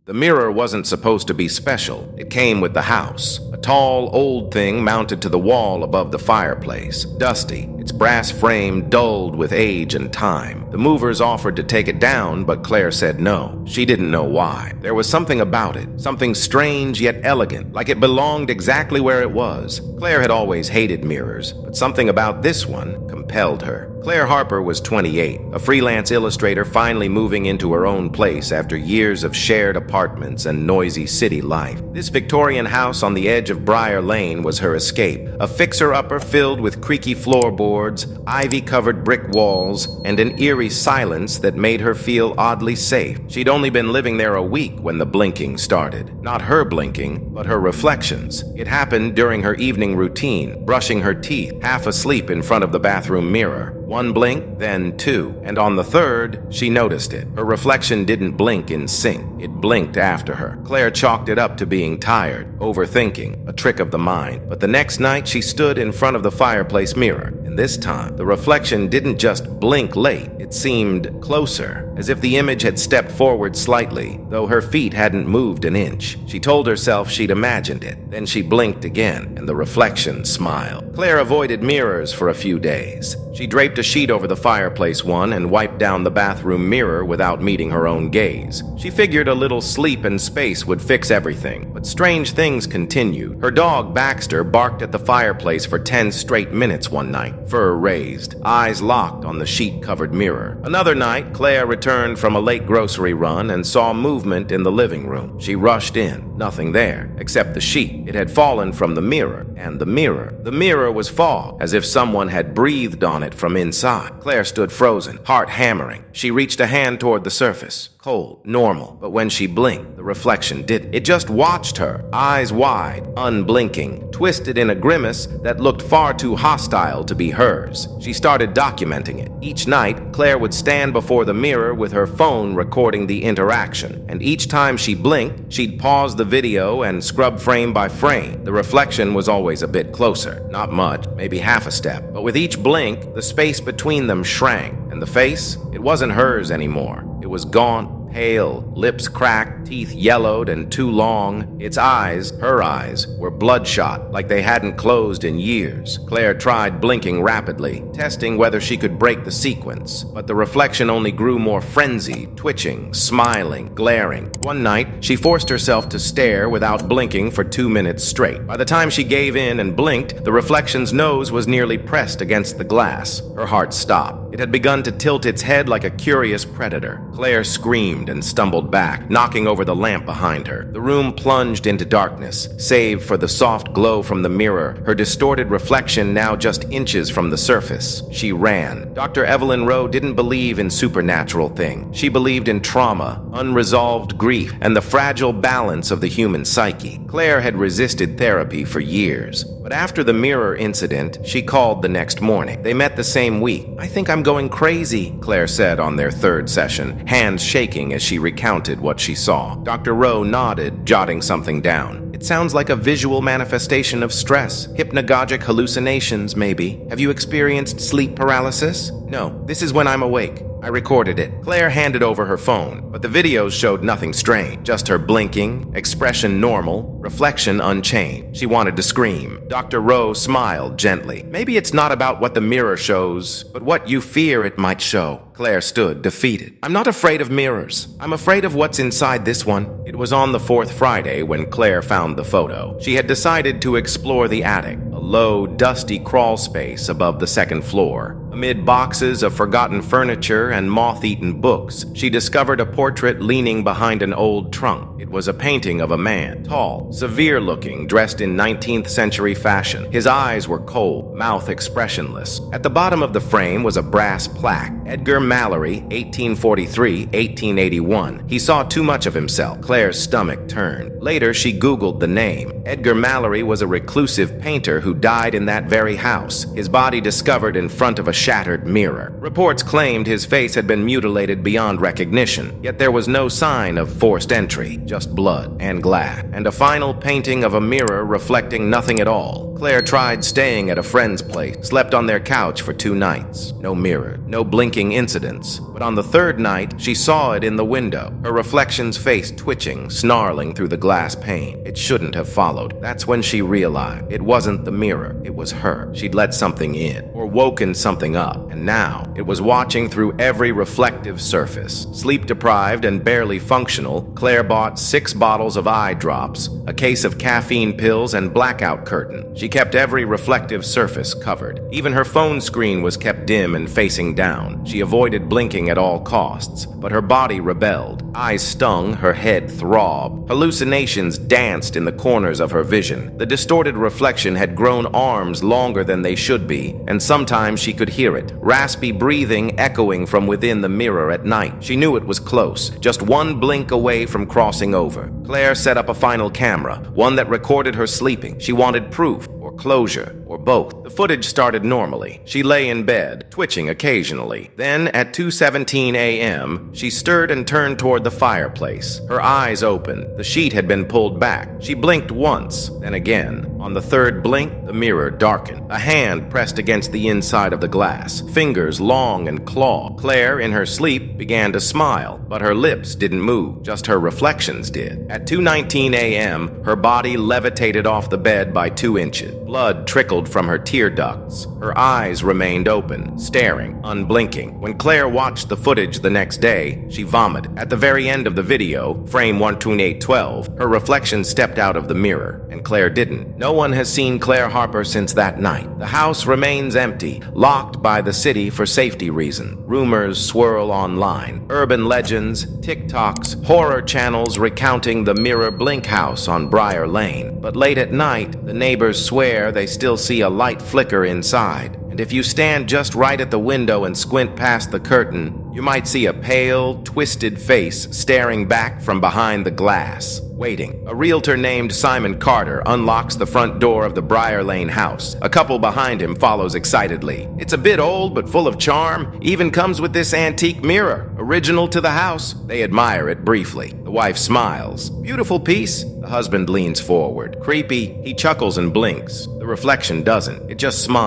The mirror wasn't supposed to be special. It came with the house. A tall, old thing mounted to the wall above the fireplace. Dusty, its brass frame dulled with age and time. The movers offered to take it down, but Claire said no. She didn't know why. There was something about it, something strange yet elegant, like it belonged exactly where it was. Claire had always hated mirrors, but something about this one compelled her. Claire Harper was 28, a freelance illustrator finally moving into her own place after years of shared apartments and noisy city life. This Victorian house on the edge of Briar Lane was her escape, a fixer-upper filled with creaky floorboards, ivy-covered brick walls, and an eerie silence that made her feel oddly safe. She'd only been living there a week when the blinking started. Not her blinking, but her reflections. It happened during her evening routine, brushing her teeth, half asleep in front of the bathroom mirror. One blink, then two, and on the third, she noticed it. Her reflection didn't blink in sync. It blinked after her. Claire chalked it up to being tired, overthinking, a trick of the mind. But the next night, she stood in front of the fireplace mirror. And this time, the reflection didn't just blink late. It seemed closer, as if the image had stepped forward slightly, though her feet hadn't moved an inch. She told herself she'd imagined it. Then she blinked again, and the reflection smiled. Claire avoided mirrors for a few days. She draped a sheet over the fireplace one and wiped down the bathroom mirror without meeting her own gaze. She figured a little sleep and space would fix everything, but strange things continued. Her dog, Baxter, barked at the fireplace for 10 straight minutes one night, fur raised, eyes locked on the sheet-covered mirror. Another night, Claire returned from a late grocery run and saw movement in the living room. She rushed in. Nothing there, except the sheet. It had fallen from the mirror, and the mirror. The mirror was fog, as if someone had breathed on it from inside. Claire stood frozen, heart hammering. She reached a hand toward the surface. Cold, normal, but when she blinked, the reflection didn't. It just watched her, eyes wide, unblinking, twisted in a grimace that looked far too hostile to be hers. She started documenting it. Each night, Claire would stand before the mirror with her phone recording the interaction, and each time she blinked, she'd pause the video and scrub frame by frame. The reflection was always a bit closer, not much, maybe half a step, but with each blink, the space between them shrank, and the face, it wasn't hers anymore. It was gaunt, pale, lips cracked, teeth yellowed and too long. Its eyes, her eyes, were bloodshot, like they hadn't closed in years. Claire tried blinking rapidly, testing whether she could break the sequence, but the reflection only grew more frenzied, twitching, smiling, glaring. One night, she forced herself to stare without blinking for 2 minutes straight. By the time she gave in and blinked, the reflection's nose was nearly pressed against the glass. Her heart stopped. It had begun to tilt its head like a curious predator. Claire screamed and stumbled back, knocking over the lamp behind her. The room plunged into darkness, save for the soft glow from the mirror, her distorted reflection now just inches from the surface. She ran. Dr. Evelyn Rowe didn't believe in supernatural things. She believed in trauma, unresolved grief, and the fragile balance of the human psyche. Claire had resisted therapy for years. But after the mirror incident, she called the next morning. They met the same week. "I think I'm going crazy," Claire said on their third session, hands shaking as she recounted what she saw. Dr. Rowe nodded, jotting something down. "It sounds like a visual manifestation of stress. Hypnagogic hallucinations, maybe. Have you experienced sleep paralysis?" "No, this is when I'm awake. I recorded it." Claire handed over her phone, but the videos showed nothing strange, just her blinking, expression normal, reflection unchanged. She wanted to scream. Dr. Rowe smiled gently. "Maybe it's not about what the mirror shows, but what you fear it might show." Claire stood, defeated. "I'm not afraid of mirrors. I'm afraid of what's inside this one." It was on the fourth Friday when Claire found the photo. She had decided to explore the attic, a low, dusty crawl space above the second floor. Amid boxes of forgotten furniture and moth-eaten books, she discovered a portrait leaning behind an old trunk. It was a painting of a man, tall, severe-looking, dressed in 19th century fashion. His eyes were cold, mouth expressionless. At the bottom of the frame was a brass plaque, Edgar Mallory, 1843-1881. He saw too much of himself. Claire's stomach turned. Later, she Googled the name. Edgar Mallory was a reclusive painter who died in that very house, his body discovered in front of a shattered mirror. Reports claimed his face had been mutilated beyond recognition, yet there was no sign of forced entry, just blood and glass, and a final painting of a mirror reflecting nothing at all. Claire tried staying at a friend's place, slept on their couch for 2 nights. No mirror, no blinking incidents. But on the 3rd night, she saw it in the window, her reflection's face twitching, snarling through the glass pane. It shouldn't have followed. That's when she realized it wasn't the mirror, it was her. She'd let something in, or woken something up, and now it was watching through every reflective surface. Sleep-deprived and barely functional, Claire bought 6 bottles of eye drops, a case of caffeine pills, and blackout curtain. She kept every reflective surface covered. Even her phone screen was kept dim and facing down. She avoided blinking at all costs, but her body rebelled. Eyes stung, her head throbbed. Hallucinations danced in the corners of her vision. The distorted reflection had grown arms longer than they should be, and sometimes she could hear it, raspy breathing echoing from within the mirror at night. She knew it was close, just one blink away from crossing over. Claire set up a final camera, one that recorded her sleeping. She wanted proof, or closure, or both. The footage started normally. She lay in bed, twitching occasionally. Then, at 2:17 a.m., she stirred and turned toward the fireplace. Her eyes opened. The sheet had been pulled back. She blinked once, then again. On the 3rd blink, the mirror darkened. A hand pressed against the inside of the glass, fingers long and clawed. Claire, in her sleep, began to smile, but her lips didn't move, just her reflections did. At 2:19 a.m., her body levitated off the bed by 2 inches. Blood trickled from her tear ducts. Her eyes remained open, staring, unblinking. When Claire watched the footage the next day, she vomited. At the very end of the video, frame 12812, her reflection stepped out of the mirror, and Claire didn't. No one has seen Claire Harper since that night. The house remains empty, locked by the city for safety reasons. Rumors swirl online. Urban legends, TikToks, horror channels recounting the Mirror Blink house on Briar Lane. But late at night, the neighbors swear they still see a light flicker inside. And if you stand just right at the window and squint past the curtain, you might see a pale, twisted face staring back from behind the glass, waiting. A realtor named Simon Carter unlocks the front door of the Briar Lane house. A couple behind him follows excitedly. It's a bit old, but full of charm. Even comes with this antique mirror, original to the house. They admire it briefly. The wife smiles. Beautiful piece. The husband leans forward. Creepy. He chuckles and blinks. The reflection doesn't. It just smiles.